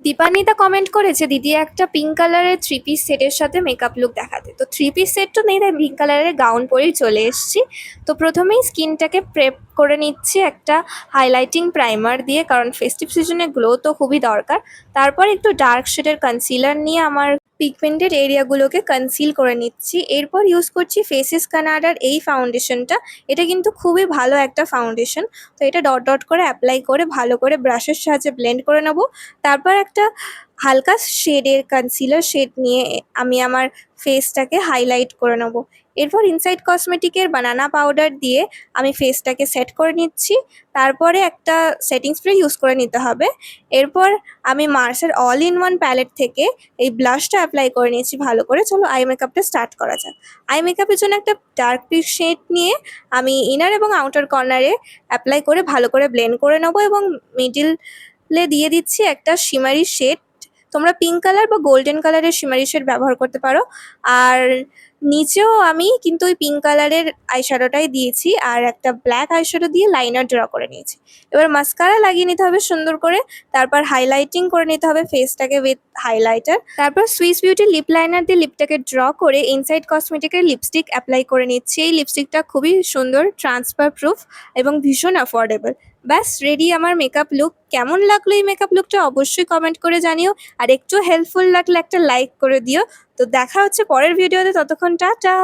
Dipanwita comment করেছে দিদি একটা পিঙ্ক কালারের থ্রি পিস সেটের সাথে মেকআপ লুক দেখাতে। তো থ্রি পিস সেট তো নেই, তাই পিঙ্ক কালারের গাউন পরেই চলে এসেছি। তো প্রথমেই স্কিনটাকে প্রেপ করে নিচ্ছি একটা হাইলাইটিং প্রাইমার দিয়ে, কারণ ফেস্টিভ সিজনে গ্লো তো খুবই দরকার। তারপর একটু ডার্ক শেডের কনসিলার নিয়ে আমার পিগমেন্টেড এরিয়াগুলোকে কনসিল করে নিচ্ছি। এরপর ইউজ করছি ফেসেস কানাডার এই ফাউন্ডেশনটা। এটা কিন্তু খুবই ভালো একটা ফাউন্ডেশন। তো এটা ডট ডট করে অ্যাপ্লাই করে ভালো করে ব্রাশের সাহায্যে ব্লেন্ড করে নেব। তারপর একটা হালকা শেডের কনসিলার শেড নিয়ে আমি আমার ফেসটাকে হাইলাইট করে নেব। এরপর ইনসাইড কসমেটিকের বানানা পাউডার দিয়ে আমি ফেসটাকে সেট করে নিচ্ছি। তারপরে একটা সেটিং স্প্রে ইউজ করে নিতে হবে। এরপর আমি মার্সের অল ইন ওয়ান প্যালেট থেকে এই ব্লাশটা অ্যাপ্লাই করে নিয়েছি ভালো করে। চলো আই মেকআপটা স্টার্ট করা যাক। আই মেকআপের জন্য একটা ডার্ক পিঙ্ক শেড নিয়ে আমি ইনার এবং আউটার কর্নারে অ্যাপ্লাই করে ভালো করে ব্লেন্ড করে নেবো এবং মিডিলে দিয়ে দিচ্ছি একটা শিমারি শেড। তোমরা পিঙ্ক কালার বা গোল্ডেন কালারের শিমারি শেড ব্যবহার করতে পারো। আর নিচেও আমি কিন্তু ওই পিঙ্ক কালারের আইশ্যাডোটাই দিয়েছি, আর একটা ব্ল্যাক আইশ্যাডো দিয়ে লাইনার ড্র করে নিয়েছি। এবার মাস্কারা লাগিয়ে নিতে হবে সুন্দর করে। তারপর হাইলাইটিং করে নিতে হবে ফেসটাকে উইথ হাইলাইটার। তারপর সুইস বিউটি লিপ লাইনার দিয়ে লিপটাকে ড্র করে ইনসাইড কসমেটিকের লিপস্টিক অ্যাপ্লাই করে নিচ্ছি। এই লিপস্টিকটা খুবই সুন্দর, ট্রান্সফার প্রুফ এবং ভীষণ অ্যাফোর্ডেবল। ব্যাস রেডি আমার মেকআপ লুক। কেমন লাগলো এই মেকআপ লুকটা অবশ্যই কমেন্ট করে জানিও, আর একটু হেল্পফুল লাগলে একটা লাইক করে দিও। তো দেখা হচ্ছে পরের ভিডিওতে, ততক্ষণ টাটা।